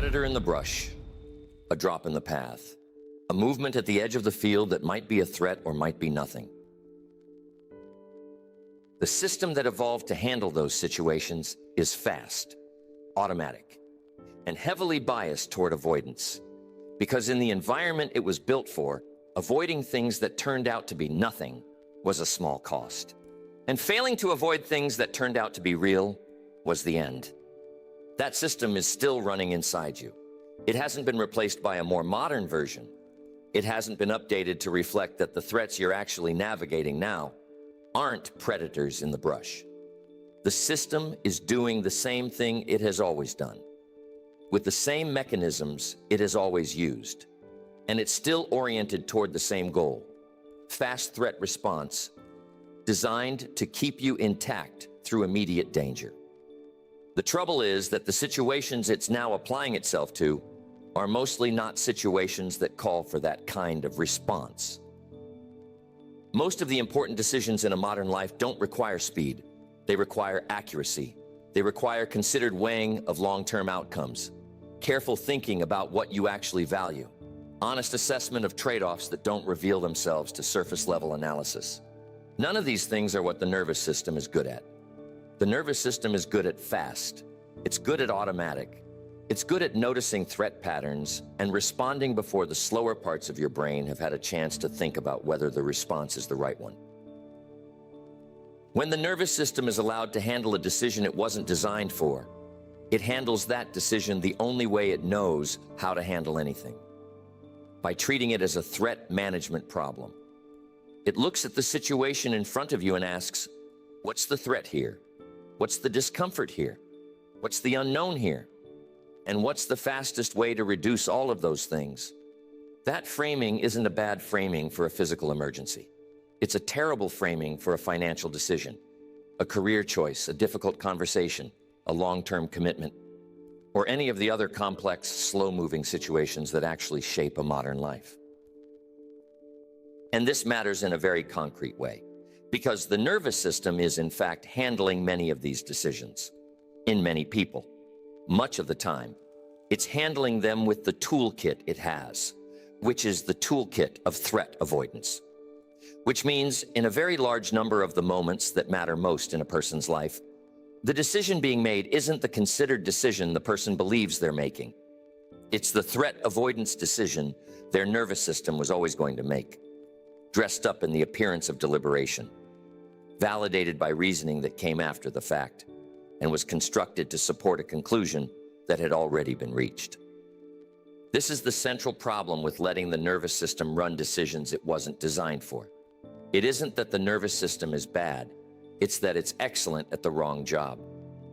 predator in the brush, a drop in the path, a movement at the edge of the field that might be a threat or might be nothing. The system that evolved to handle those situations is fast, automatic, and heavily biased toward avoidance. Because in the environment it was built for, avoiding things that turned out to be nothing was a small cost. And failing to avoid things that turned out to be real was the end. That system is still running inside you. It hasn't been replaced by a more modern version. It hasn't been updated to reflect that the threats you're actually navigating now aren't predators in the brush. The system is doing the same thing it has always done, with the same mechanisms it has always used, and it's still oriented toward the same goal: fast threat response, designed to keep you intact through immediate danger. The trouble is that the situations it's now applying itself to are mostly not situations that call for that kind of response. Most of the important decisions in a modern life don't require speed. They require accuracy. They require considered weighing of long-term outcomes, careful thinking about what you actually value, honest assessment of trade-offs that don't reveal themselves to surface-level analysis. None of these things are what the nervous system is good at. The nervous system is good at fast. It's good at automatic. It's good at noticing threat patterns and responding before the slower parts of your brain have had a chance to think about whether the response is the right one. When the nervous system is allowed to handle a decision it wasn't designed for, it handles that decision the only way it knows how to handle anything: by treating it as a threat management problem. It looks at the situation in front of you and asks, what's the threat here? What's the discomfort here? What's the unknown here? And what's the fastest way to reduce all of those things? That framing isn't a bad framing for a physical emergency. It's a terrible framing for a financial decision, a career choice, a difficult conversation, a long-term commitment, or any of the other complex, slow-moving situations that actually shape a modern life. And this matters in a very concrete way, because the nervous system is, in fact, handling many of these decisions, in many people. Much of the time, it's handling them with the toolkit it has, which is the toolkit of threat avoidance. Which means, in a very large number of the moments that matter most in a person's life, the decision being made isn't the considered decision the person believes they're making. It's the threat avoidance decision their nervous system was always going to make, dressed up in the appearance of deliberation, validated by reasoning that came after the fact, and was constructed to support a conclusion that had already been reached. This is the central problem with letting the nervous system run decisions it wasn't designed for. It isn't that the nervous system is bad, it's that it's excellent at the wrong job.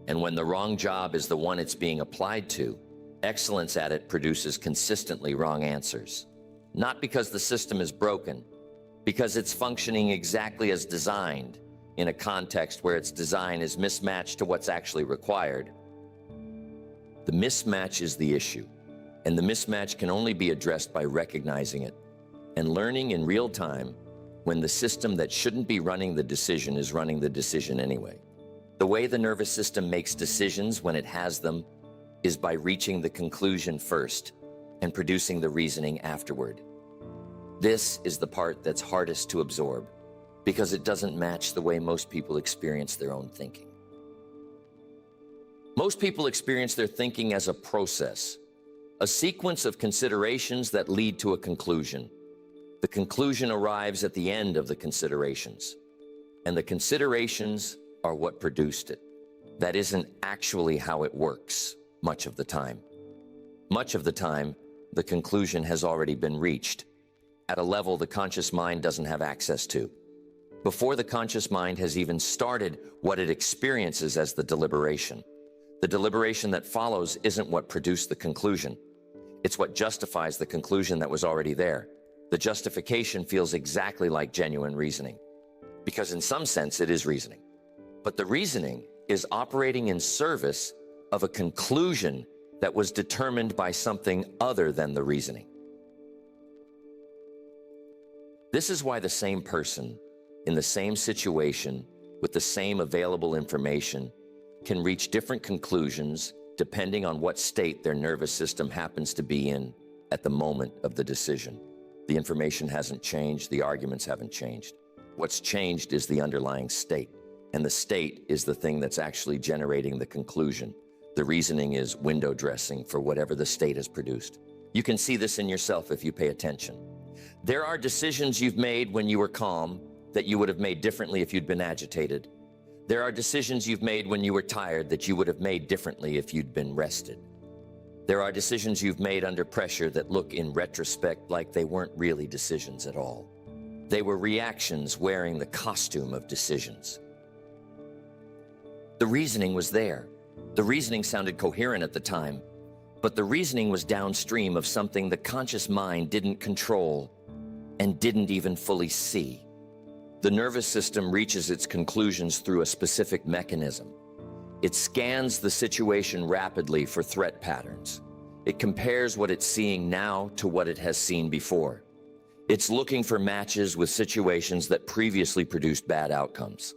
And when the wrong job is the one it's being applied to, excellence at it produces consistently wrong answers. Not because the system is broken, because it's functioning exactly as designed in a context where its design is mismatched to what's actually required. The mismatch is the issue, and the mismatch can only be addressed by recognizing it and learning in real time when the system that shouldn't be running the decision is running the decision anyway. The way the nervous system makes decisions when it has them is by reaching the conclusion first and producing the reasoning afterward. This is the part that's hardest to absorb because it doesn't match the way most people experience their own thinking. Most people experience their thinking as a process, a sequence of considerations that lead to a conclusion. The conclusion arrives at the end of the considerations, and the considerations are what produced it. That isn't actually how it works much of the time. Much of the time, the conclusion has already been reached at a level the conscious mind doesn't have access to, before the conscious mind has even started what it experiences as the deliberation. The deliberation that follows isn't what produced the conclusion. It's what justifies the conclusion that was already there. The justification feels exactly like genuine reasoning, because in some sense it is reasoning. But the reasoning is operating in service of a conclusion that was determined by something other than the reasoning. This is why the same person, in the same situation, with the same available information, can reach different conclusions depending on what state their nervous system happens to be in at the moment of the decision. The information hasn't changed, the arguments haven't changed. What's changed is the underlying state, and the state is the thing that's actually generating the conclusion. The reasoning is window dressing for whatever the state has produced. You can see this in yourself if you pay attention. There are decisions you've made when you were calm that you would have made differently if you'd been agitated. There are decisions you've made when you were tired that you would have made differently if you'd been rested. There are decisions you've made under pressure that look in retrospect like they weren't really decisions at all. They were reactions wearing the costume of decisions. The reasoning was there. The reasoning sounded coherent at the time, but the reasoning was downstream of something the conscious mind didn't control and didn't even fully see. The nervous system reaches its conclusions through a specific mechanism. It scans the situation rapidly for threat patterns. It compares what it's seeing now to what it has seen before. It's looking for matches with situations that previously produced bad outcomes.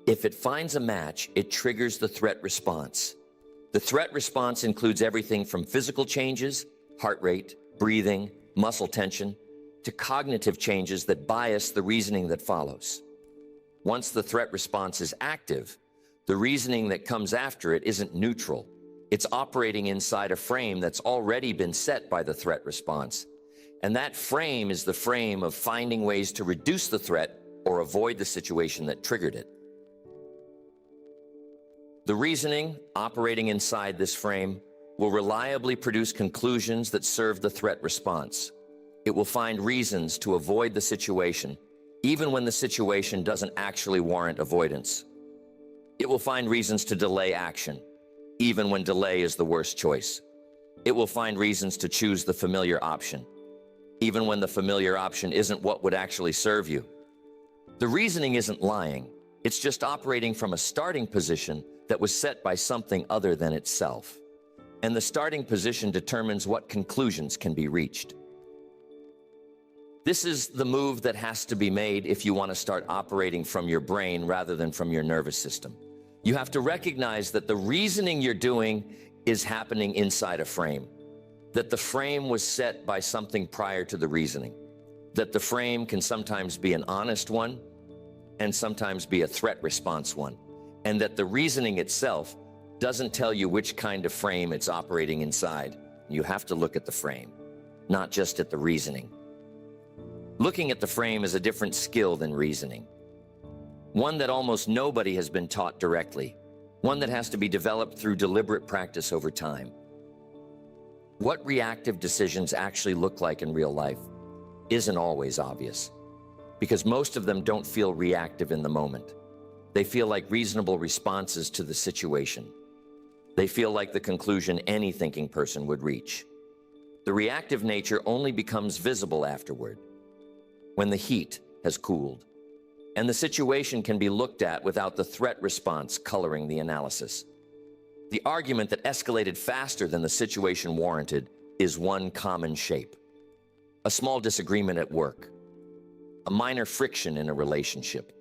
If it finds a match, it triggers the threat response. The threat response includes everything from physical changes, heart rate, breathing, muscle tension, to cognitive changes that bias the reasoning that follows. Once the threat response is active, the reasoning that comes after it isn't neutral. It's operating inside a frame that's already been set by the threat response. And that frame is the frame of finding ways to reduce the threat or avoid the situation that triggered it. The reasoning operating inside this frame will reliably produce conclusions that serve the threat response. It will find reasons to avoid the situation, even when the situation doesn't actually warrant avoidance. It will find reasons to delay action, even when delay is the worst choice. It will find reasons to choose the familiar option, even when the familiar option isn't what would actually serve you. The reasoning isn't lying. It's just operating from a starting position that was set by something other than itself. And the starting position determines what conclusions can be reached. This is the move that has to be made if you want to start operating from your brain rather than from your nervous system. You have to recognize that the reasoning you're doing is happening inside a frame, that the frame was set by something prior to the reasoning, that the frame can sometimes be an honest one and sometimes be a threat response one, and that the reasoning itself doesn't tell you which kind of frame it's operating inside. You have to look at the frame, not just at the reasoning. Looking at the frame is a different skill than reasoning, one that almost nobody has been taught directly, one that has to be developed through deliberate practice over time. What reactive decisions actually look like in real life isn't always obvious, because most of them don't feel reactive in the moment. They feel like reasonable responses to the situation. They feel like the conclusion any thinking person would reach. The reactive nature only becomes visible afterward, when the heat has cooled, and the situation can be looked at without the threat response coloring the analysis. The argument that escalated faster than the situation warranted is one common shape. A small disagreement at work, a minor friction in a relationship,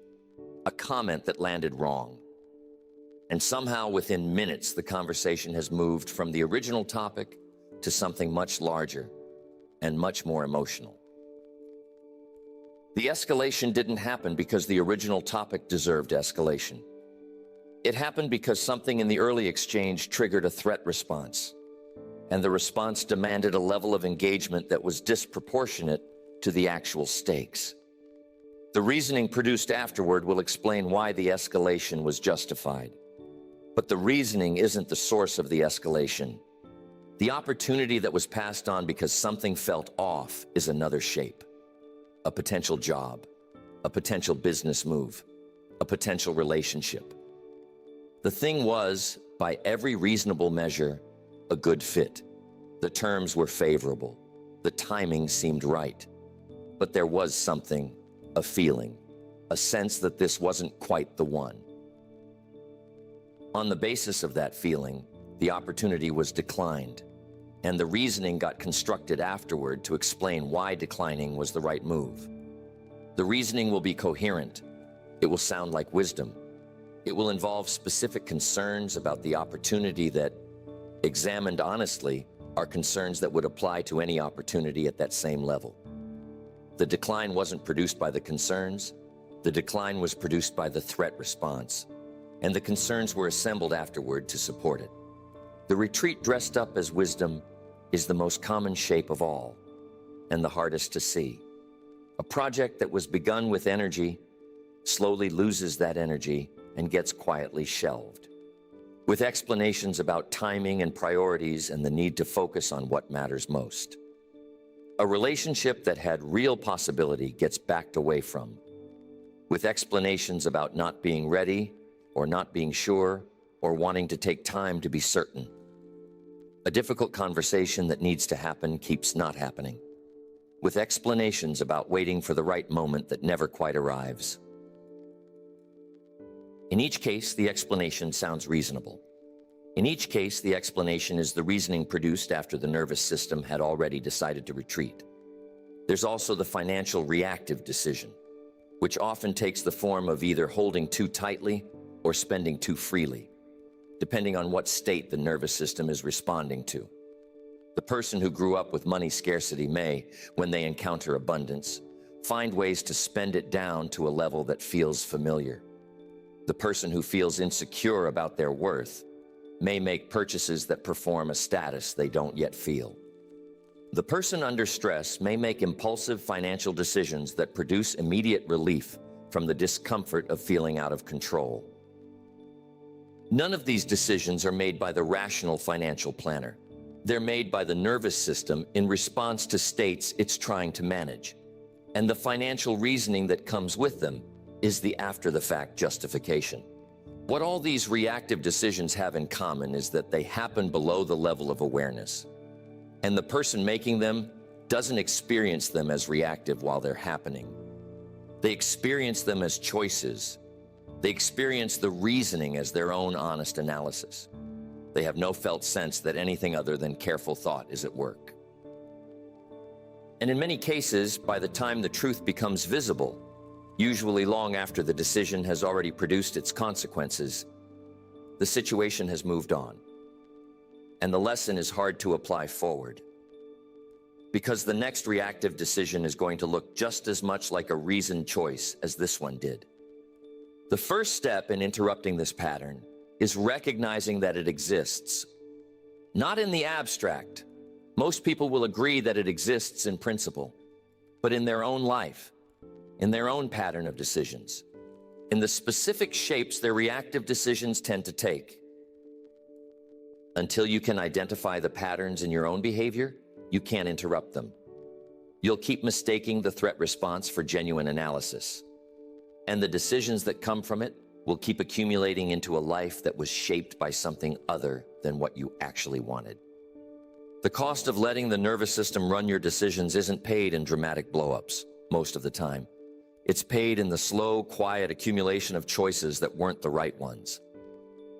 a comment that landed wrong. And somehow within minutes, the conversation has moved from the original topic to something much larger and much more emotional. The escalation didn't happen because the original topic deserved escalation. It happened because something in the early exchange triggered a threat response, and the response demanded a level of engagement that was disproportionate to the actual stakes. The reasoning produced afterward will explain why the escalation was justified. But the reasoning isn't the source of the escalation. The opportunity that was passed on because something felt off is another shape. A potential job, a potential business move, a potential relationship. The thing was, by every reasonable measure, a good fit. The terms were favorable. The timing seemed right. But there was something, a feeling, a sense that this wasn't quite the one. On the basis of that feeling, the opportunity was declined, and the reasoning got constructed afterward to explain why declining was the right move. The reasoning will be coherent. It will sound like wisdom. It will involve specific concerns about the opportunity that, examined honestly, are concerns that would apply to any opportunity at that same level. The decline wasn't produced by the concerns. The decline was produced by the threat response, and the concerns were assembled afterward to support it. The retreat dressed up as wisdom is the most common shape of all, and the hardest to see. A project that was begun with energy slowly loses that energy and gets quietly shelved, with explanations about timing and priorities and the need to focus on what matters most. A relationship that had real possibility gets backed away from, with explanations about not being ready or not being sure or wanting to take time to be certain. A difficult conversation that needs to happen keeps not happening, with explanations about waiting for the right moment that never quite arrives. In each case, the explanation sounds reasonable. In each case, the explanation is the reasoning produced after the nervous system had already decided to retreat. There's also the financial reactive decision, which often takes the form of either holding too tightly or spending too freely, depending on what state the nervous system is responding to. The person who grew up with money scarcity may, when they encounter abundance, find ways to spend it down to a level that feels familiar. The person who feels insecure about their worth may make purchases that perform a status they don't yet feel. The person under stress may make impulsive financial decisions that produce immediate relief from the discomfort of feeling out of control. None of these decisions are made by the rational financial planner. They're made by the nervous system in response to states it's trying to manage. And the financial reasoning that comes with them is the after-the-fact justification. What all these reactive decisions have in common is that they happen below the level of awareness. And the person making them doesn't experience them as reactive while they're happening. They experience them as choices. They experience the reasoning as their own honest analysis. They have no felt sense that anything other than careful thought is at work. And in many cases, by the time the truth becomes visible, usually long after the decision has already produced its consequences, the situation has moved on. And the lesson is hard to apply forward, because the next reactive decision is going to look just as much like a reasoned choice as this one did. The first step in interrupting this pattern is recognizing that it exists. Not in the abstract. Most people will agree that it exists in principle, but in their own life, in their own pattern of decisions, in the specific shapes their reactive decisions tend to take. Until you can identify the patterns in your own behavior, you can't interrupt them. You'll keep mistaking the threat response for genuine analysis. And the decisions that come from it will keep accumulating into a life that was shaped by something other than what you actually wanted. The cost of letting the nervous system run your decisions isn't paid in dramatic blow-ups, most of the time. It's paid in the slow, quiet accumulation of choices that weren't the right ones.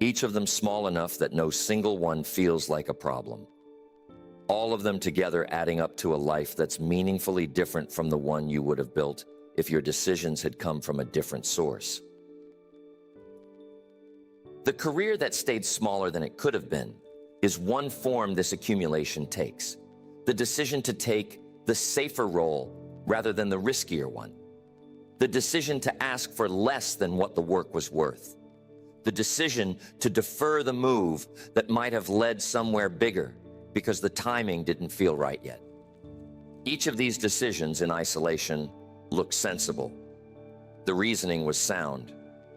Each of them small enough that no single one feels like a problem. All of them together adding up to a life that's meaningfully different from the one you would have built if your decisions had come from a different source. The career that stayed smaller than it could have been is one form this accumulation takes. The decision to take the safer role rather than the riskier one. The decision to ask for less than what the work was worth. The decision to defer the move that might have led somewhere bigger because the timing didn't feel right yet. Each of these decisions in isolation looked sensible. The reasoning was sound.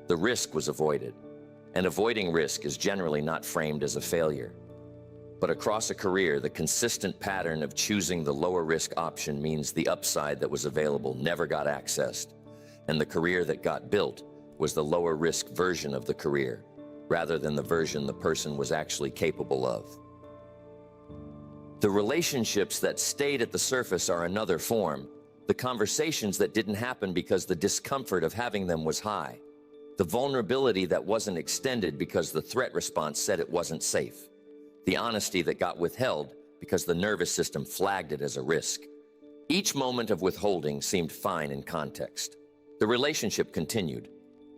The risk was avoided. And avoiding risk is generally not framed as a failure. But across a career, the consistent pattern of choosing the lower risk option means the upside that was available never got accessed, and the career that got built was the lower risk version of the career, rather than the version the person was actually capable of. The relationships that stayed at the surface are another form. The conversations that didn't happen because the discomfort of having them was high. The vulnerability that wasn't extended because the threat response said it wasn't safe. The honesty that got withheld because the nervous system flagged it as a risk. Each moment of withholding seemed fine in context. The relationship continued.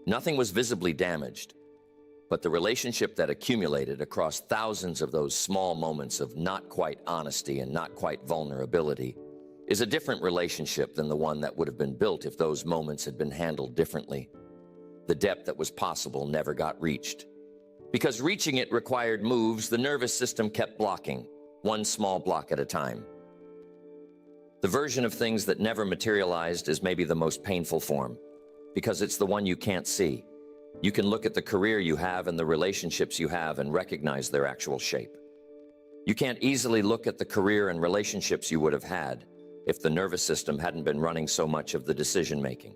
Nothing was visibly damaged. But the relationship that accumulated across thousands of those small moments of not quite honesty and not quite vulnerability is a different relationship than the one that would have been built if those moments had been handled differently. The depth that was possible never got reached. Because reaching it required moves the nervous system kept blocking, one small block at a time. The version of things that never materialized is maybe the most painful form, because it's the one you can't see. You can look at the career you have and the relationships you have and recognize their actual shape. You can't easily look at the career and relationships you would have had if the nervous system hadn't been running so much of the decision-making.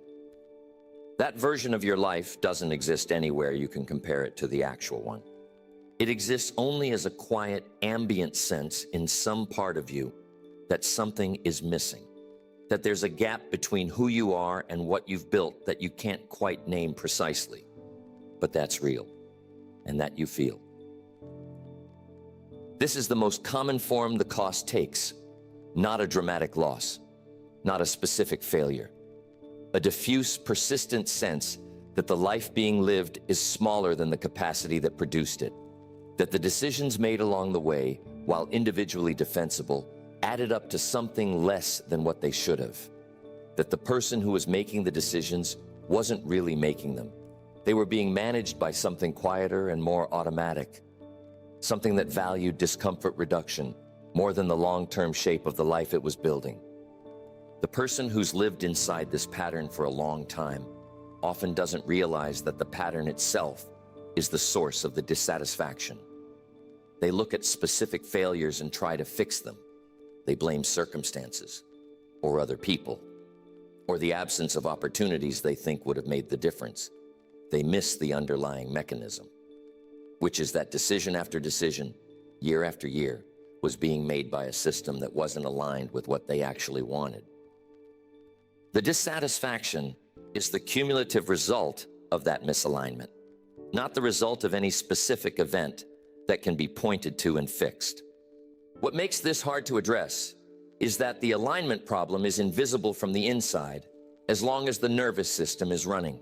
That version of your life doesn't exist anywhere you can compare it to the actual one. It exists only as a quiet, ambient sense in some part of you that something is missing, that there's a gap between who you are and what you've built that you can't quite name precisely. But that's real, and that you feel. This is the most common form the cost takes, not a dramatic loss, not a specific failure. A diffuse, persistent sense that the life being lived is smaller than the capacity that produced it, that the decisions made along the way, while individually defensible, added up to something less than what they should have, that the person who was making the decisions wasn't really making them. They were being managed by something quieter and more automatic, something that valued discomfort reduction more than the long-term shape of the life it was building. The person who's lived inside this pattern for a long time often doesn't realize that the pattern itself is the source of the dissatisfaction. They look at specific failures and try to fix them. They blame circumstances, or other people, or the absence of opportunities they think would have made the difference. They miss the underlying mechanism, which is that decision after decision, year after year, was being made by a system that wasn't aligned with what they actually wanted. The dissatisfaction is the cumulative result of that misalignment, not the result of any specific event that can be pointed to and fixed. What makes this hard to address is that the alignment problem is invisible from the inside as long as the nervous system is running.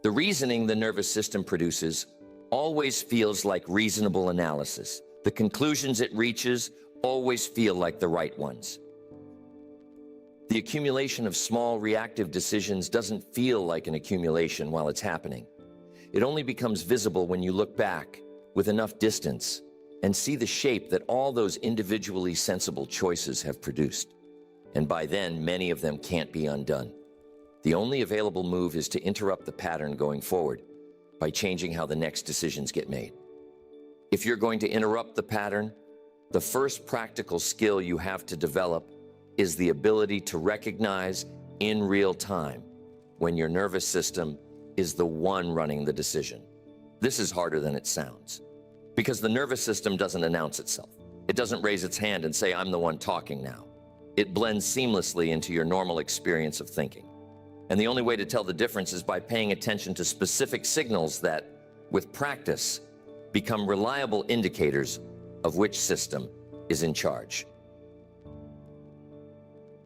The reasoning the nervous system produces always feels like reasonable analysis. The conclusions it reaches always feel like the right ones. The accumulation of small reactive decisions doesn't feel like an accumulation while it's happening. It only becomes visible when you look back with enough distance and see the shape that all those individually sensible choices have produced. And by then, many of them can't be undone. The only available move is to interrupt the pattern going forward by changing how the next decisions get made. If you're going to interrupt the pattern, the first practical skill you have to develop is the ability to recognize in real time when your nervous system is the one running the decision. This is harder than it sounds, because the nervous system doesn't announce itself. It doesn't raise its hand and say, "I'm the one talking now." It blends seamlessly into your normal experience of thinking. And the only way to tell the difference is by paying attention to specific signals that, with practice, become reliable indicators of which system is in charge.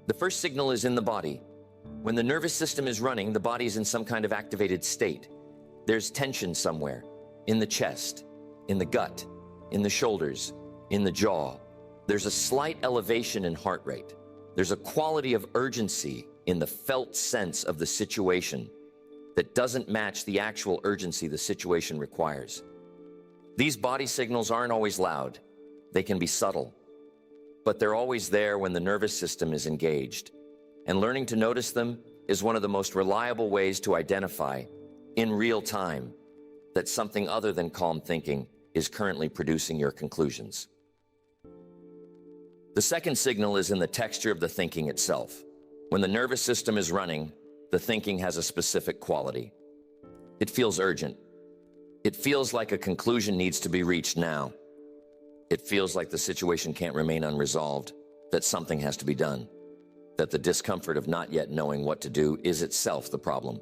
The first signal is in the body. When the nervous system is running, the body is in some kind of activated state. There's tension somewhere, in the chest, in the gut, in the shoulders, in the jaw. There's a slight elevation in heart rate. There's a quality of urgency in the felt sense of the situation that doesn't match the actual urgency the situation requires. These body signals aren't always loud. They can be subtle, but they're always there when the nervous system is engaged. And learning to notice them is one of the most reliable ways to identify, in real time, that something other than calm thinking is currently producing your conclusions. The second signal is in the texture of the thinking itself. When the nervous system is running, the thinking has a specific quality. It feels urgent. It feels like a conclusion needs to be reached now. It feels like the situation can't remain unresolved, that something has to be done, that the discomfort of not yet knowing what to do is itself the problem.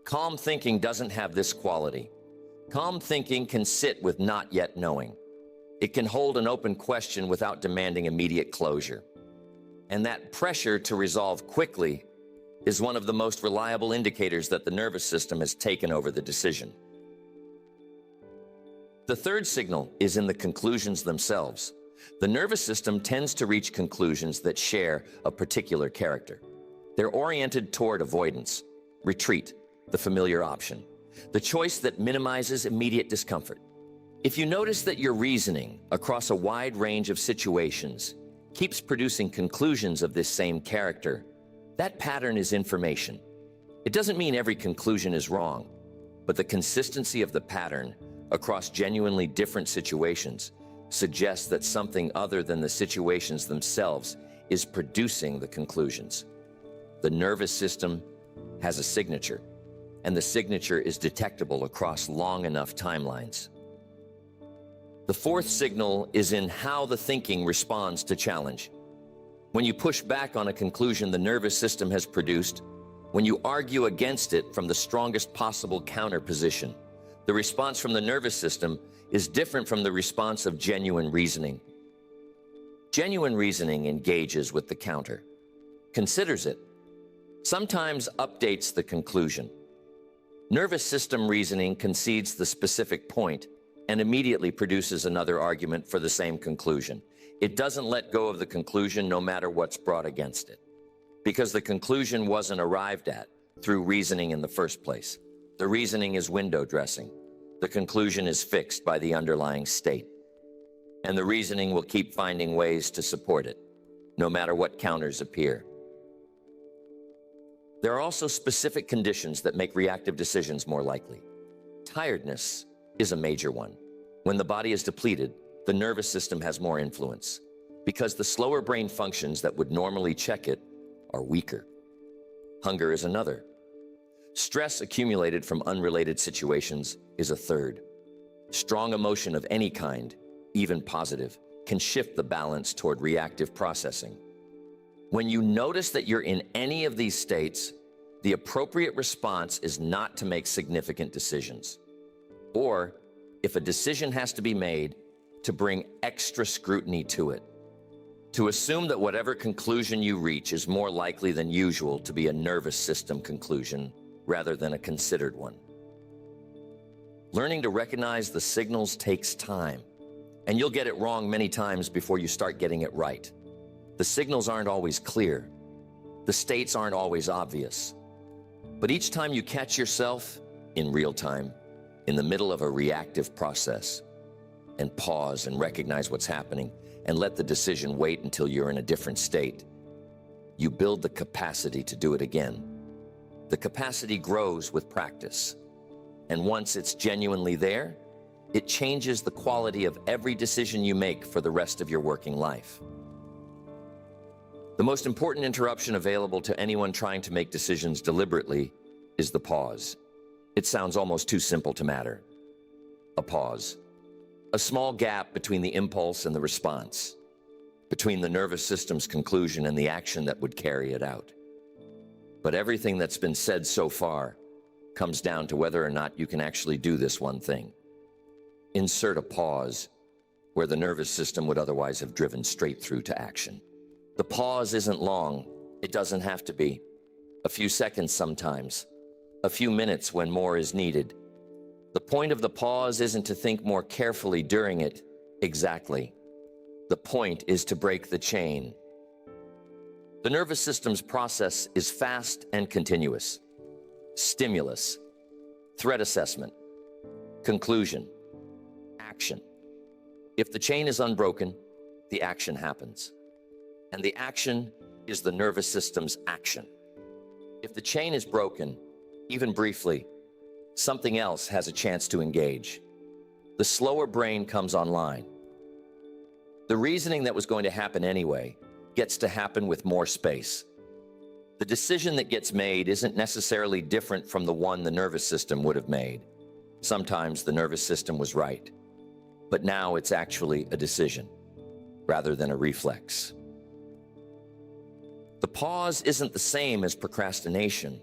Calm thinking doesn't have this quality. Calm thinking can sit with not yet knowing. It can hold an open question without demanding immediate closure. And that pressure to resolve quickly is one of the most reliable indicators that the nervous system has taken over the decision. The third signal is in the conclusions themselves. The nervous system tends to reach conclusions that share a particular character. They're oriented toward avoidance, retreat, the familiar option, the choice that minimizes immediate discomfort. If you notice that your reasoning across a wide range of situations keeps producing conclusions of this same character, that pattern is information. It doesn't mean every conclusion is wrong, but the consistency of the pattern across genuinely different situations suggests that something other than the situations themselves is producing the conclusions. The nervous system has a signature, and the signature is detectable across long enough timelines. The fourth signal is in how the thinking responds to challenge. When you push back on a conclusion the nervous system has produced, when you argue against it from the strongest possible counterposition, the response from the nervous system is different from the response of genuine reasoning. Genuine reasoning engages with the counter, considers it, sometimes updates the conclusion. Nervous system reasoning concedes the specific point and immediately produces another argument for the same conclusion. It doesn't let go of the conclusion no matter what's brought against it, because the conclusion wasn't arrived at through reasoning in the first place. The reasoning is window dressing. The conclusion is fixed by the underlying state. And the reasoning will keep finding ways to support it, no matter what counters appear. There are also specific conditions that make reactive decisions more likely. Tiredness is a major one. When the body is depleted, the nervous system has more influence, because the slower brain functions that would normally check it are weaker. Hunger is another. Stress accumulated from unrelated situations is a third. Strong emotion of any kind, even positive, can shift the balance toward reactive processing. When you notice that you're in any of these states, the appropriate response is not to make significant decisions. Or, if a decision has to be made, to bring extra scrutiny to it. To assume that whatever conclusion you reach is more likely than usual to be a nervous system conclusion rather than a considered one. Learning to recognize the signals takes time, and you'll get it wrong many times before you start getting it right. The signals aren't always clear. The states aren't always obvious. But each time you catch yourself, in real time, in the middle of a reactive process, and pause and recognize what's happening, and let the decision wait until you're in a different state, you build the capacity to do it again. The capacity grows with practice. And once it's genuinely there, it changes the quality of every decision you make for the rest of your working life. The most important interruption available to anyone trying to make decisions deliberately is the pause. It sounds almost too simple to matter. A pause. A small gap between the impulse and the response, between the nervous system's conclusion and the action that would carry it out. But everything that's been said so far comes down to whether or not you can actually do this one thing. Insert a pause where the nervous system would otherwise have driven straight through to action. The pause isn't long. It doesn't have to be. A few seconds sometimes. A few minutes when more is needed. The point of the pause isn't to think more carefully during it. Exactly. The point is to break the chain. The nervous system's process is fast and continuous. Stimulus, threat assessment, conclusion, action. If the chain is unbroken, the action happens. And the action is the nervous system's action. If the chain is broken, even briefly, something else has a chance to engage. The slower brain comes online. The reasoning that was going to happen anyway gets to happen with more space. The decision that gets made isn't necessarily different from the one the nervous system would have made. Sometimes the nervous system was right, but now it's actually a decision rather than a reflex. The pause isn't the same as procrastination.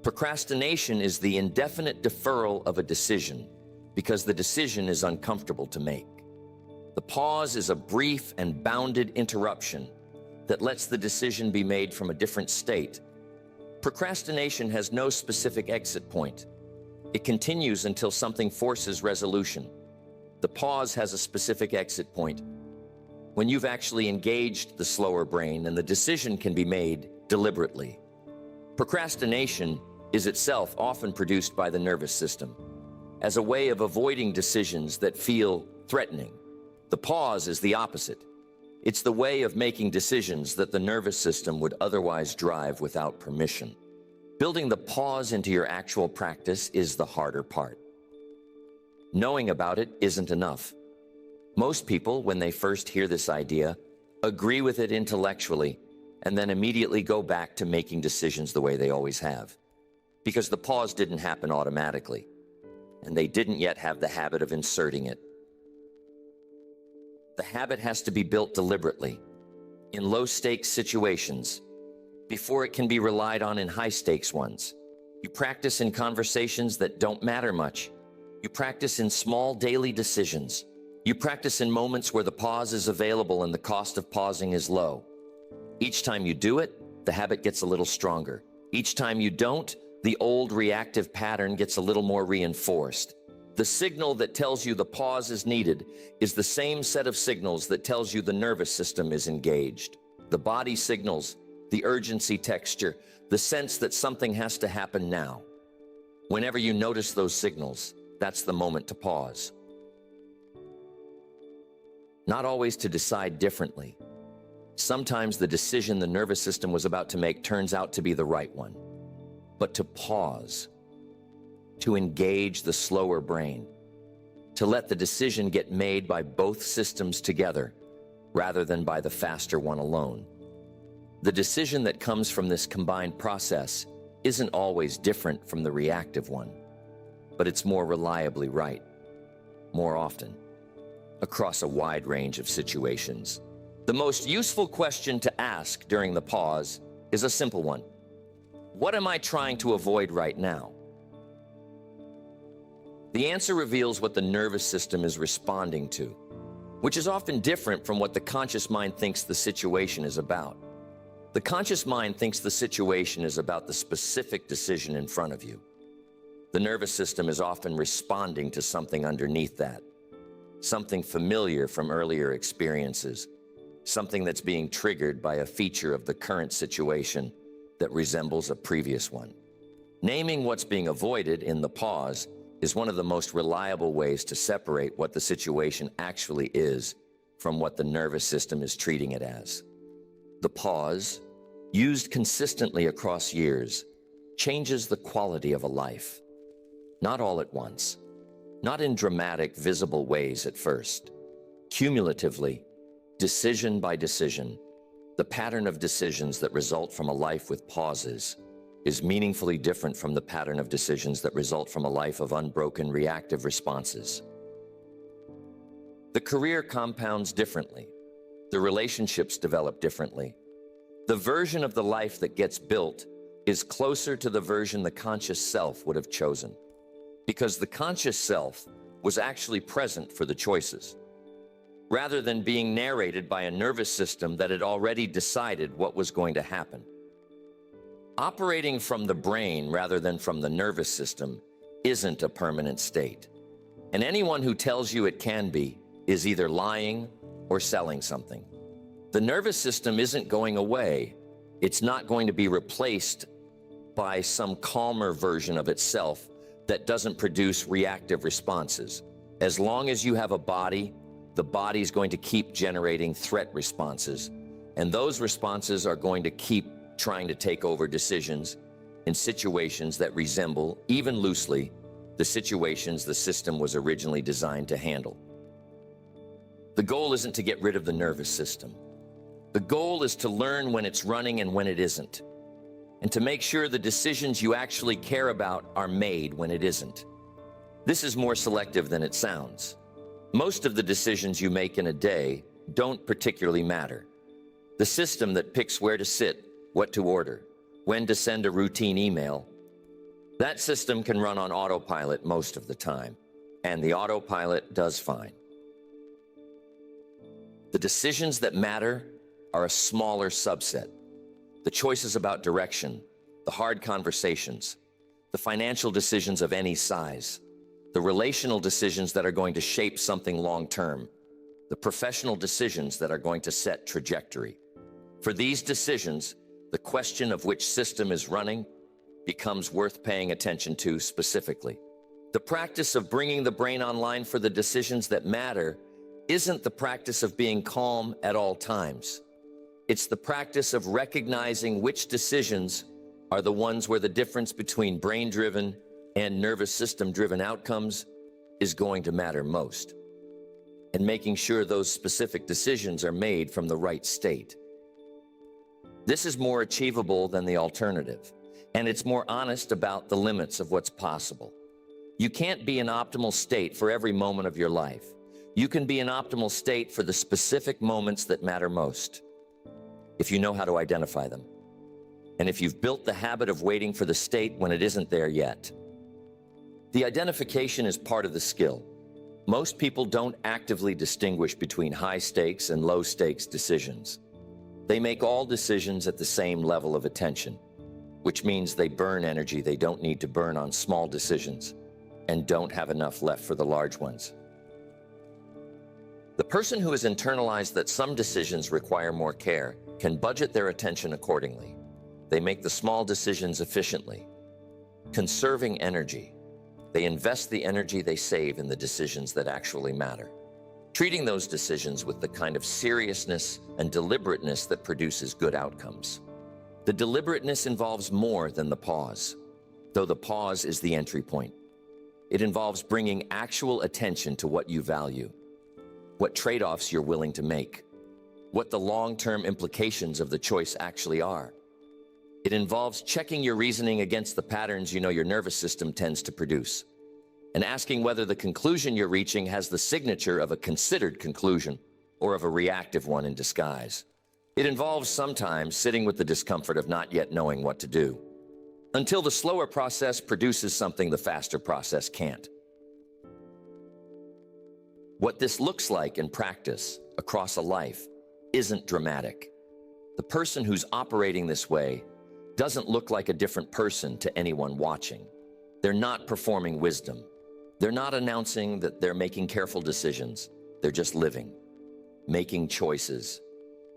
Procrastination is the indefinite deferral of a decision because the decision is uncomfortable to make. The pause is a brief and bounded interruption that lets the decision be made from a different state. Procrastination has no specific exit point. It continues until something forces resolution. The pause has a specific exit point. When you've actually engaged the slower brain and the decision can be made deliberately. Procrastination is itself often produced by the nervous system as a way of avoiding decisions that feel threatening. The pause is the opposite. It's the way of making decisions that the nervous system would otherwise drive without permission. Building the pause into your actual practice is the harder part. Knowing about it isn't enough. Most people, when they first hear this idea, agree with it intellectually and then immediately go back to making decisions the way they always have. Because the pause didn't happen automatically, and they didn't yet have the habit of inserting it. The habit has to be built deliberately, in low-stakes situations, before it can be relied on in high-stakes ones. You practice in conversations that don't matter much. You practice in small daily decisions. You practice in moments where the pause is available and the cost of pausing is low. Each time you do it, the habit gets a little stronger. Each time you don't, the old reactive pattern gets a little more reinforced. The signal that tells you the pause is needed is the same set of signals that tells you the nervous system is engaged. The body signals, the urgency texture, the sense that something has to happen now. Whenever you notice those signals, that's the moment to pause. Not always to decide differently. Sometimes the decision the nervous system was about to make turns out to be the right one. But to pause, to engage the slower brain, to let the decision get made by both systems together rather than by the faster one alone. The decision that comes from this combined process isn't always different from the reactive one, but it's more reliably right, more often, across a wide range of situations. The most useful question to ask during the pause is a simple one. What am I trying to avoid right now? The answer reveals what the nervous system is responding to, which is often different from what the conscious mind thinks the situation is about. The conscious mind thinks the situation is about the specific decision in front of you. The nervous system is often responding to something underneath that, something familiar from earlier experiences, something that's being triggered by a feature of the current situation that resembles a previous one. Naming what's being avoided in the pause is one of the most reliable ways to separate what the situation actually is from what the nervous system is treating it as. The pause, used consistently across years, changes the quality of a life. Not all at once, not in dramatic, visible ways at first. Cumulatively, decision by decision, the pattern of decisions that result from a life with pauses is meaningfully different from the pattern of decisions that result from a life of unbroken reactive responses. The career compounds differently. The relationships develop differently. The version of the life that gets built is closer to the version the conscious self would have chosen, because the conscious self was actually present for the choices, rather than being narrated by a nervous system that had already decided what was going to happen. Operating from the brain rather than from the nervous system isn't a permanent state. And anyone who tells you it can be is either lying or selling something. The nervous system isn't going away. It's not going to be replaced by some calmer version of itself that doesn't produce reactive responses. As long as you have a body, the body's going to keep generating threat responses, and those responses are going to keep trying to take over decisions in situations that resemble, even loosely, the situations the system was originally designed to handle. The goal isn't to get rid of the nervous system. The goal is to learn when it's running and when it isn't, and to make sure the decisions you actually care about are made when it isn't. This is more selective than it sounds. Most of the decisions you make in a day don't particularly matter. The system that picks where to sit, what to order, when to send a routine email, that system can run on autopilot most of the time, and the autopilot does fine. The decisions that matter are a smaller subset. The choices about direction, the hard conversations, the financial decisions of any size, the relational decisions that are going to shape something long-term, the professional decisions that are going to set trajectory. For these decisions, the question of which system is running becomes worth paying attention to specifically. The practice of bringing the brain online for the decisions that matter isn't the practice of being calm at all times. It's the practice of recognizing which decisions are the ones where the difference between brain-driven and nervous system-driven outcomes is going to matter most, and making sure those specific decisions are made from the right state. This is more achievable than the alternative, and it's more honest about the limits of what's possible. You can't be in optimal state for every moment of your life. You can be in optimal state for the specific moments that matter most, if you know how to identify them, and if you've built the habit of waiting for the state when it isn't there yet. The identification is part of the skill. Most people don't actively distinguish between high-stakes and low-stakes decisions. They make all decisions at the same level of attention, which means they burn energy they don't need to burn on small decisions and don't have enough left for the large ones. The person who has internalized that some decisions require more care can budget their attention accordingly. They make the small decisions efficiently, conserving energy. They invest the energy they save in the decisions that actually matter, treating those decisions with the kind of seriousness and deliberateness that produces good outcomes. The deliberateness involves more than the pause, though the pause is the entry point. It involves bringing actual attention to what you value, what trade-offs you're willing to make, what the long-term implications of the choice actually are. It involves checking your reasoning against the patterns you know your nervous system tends to produce, and asking whether the conclusion you're reaching has the signature of a considered conclusion or of a reactive one in disguise. It involves sometimes sitting with the discomfort of not yet knowing what to do, until the slower process produces something the faster process can't. What this looks like in practice across a life isn't dramatic. The person who's operating this way doesn't look like a different person to anyone watching. They're not performing wisdom. They're not announcing that they're making careful decisions. They're just living, making choices,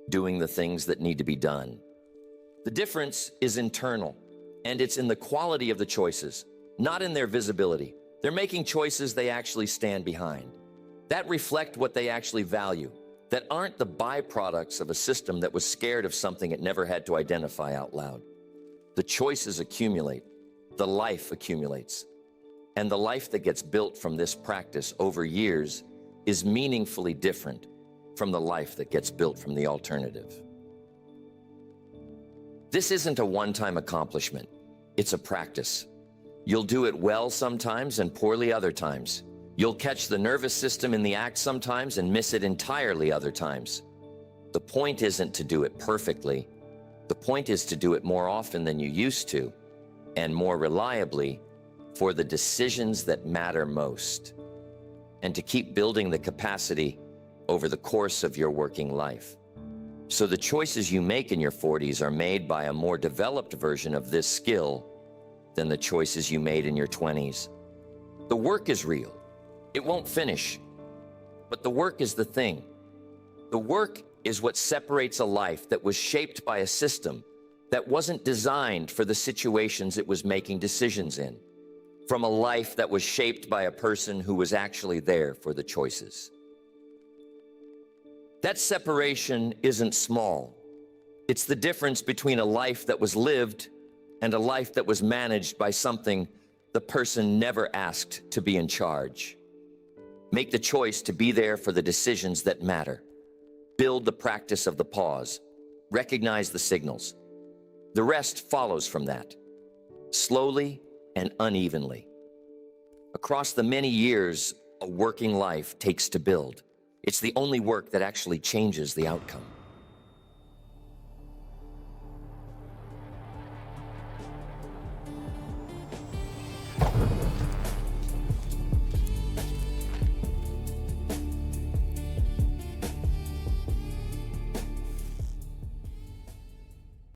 doing the things that need to be done. The difference is internal, and it's in the quality of the choices, not in their visibility. They're making choices they actually stand behind, that reflect what they actually value, that aren't the byproducts of a system that was scared of something it never had to identify out loud. The choices accumulate, the life accumulates, and the life that gets built from this practice over years is meaningfully different from the life that gets built from the alternative. This isn't a one-time accomplishment. It's a practice. You'll do it well sometimes and poorly other times. You'll catch the nervous system in the act sometimes and miss it entirely other times. The point isn't to do it perfectly. The point is to do it more often than you used to, and more reliably for the decisions that matter most, and to keep building the capacity over the course of your working life. So the choices you make in your 40s are made by a more developed version of this skill than the choices you made in your 20s. The work is real. It won't finish, but the work is the thing. The work is what separates a life that was shaped by a system that wasn't designed for the situations it was making decisions in, from a life that was shaped by a person who was actually there for the choices. That separation isn't small. It's the difference between a life that was lived and a life that was managed by something the person never asked to be in charge. Make the choice to be there for the decisions that matter. Build the practice of the pause. Recognize the signals. The rest follows from that, slowly and unevenly. Across the many years a working life takes to build, it's the only work that actually changes the outcome.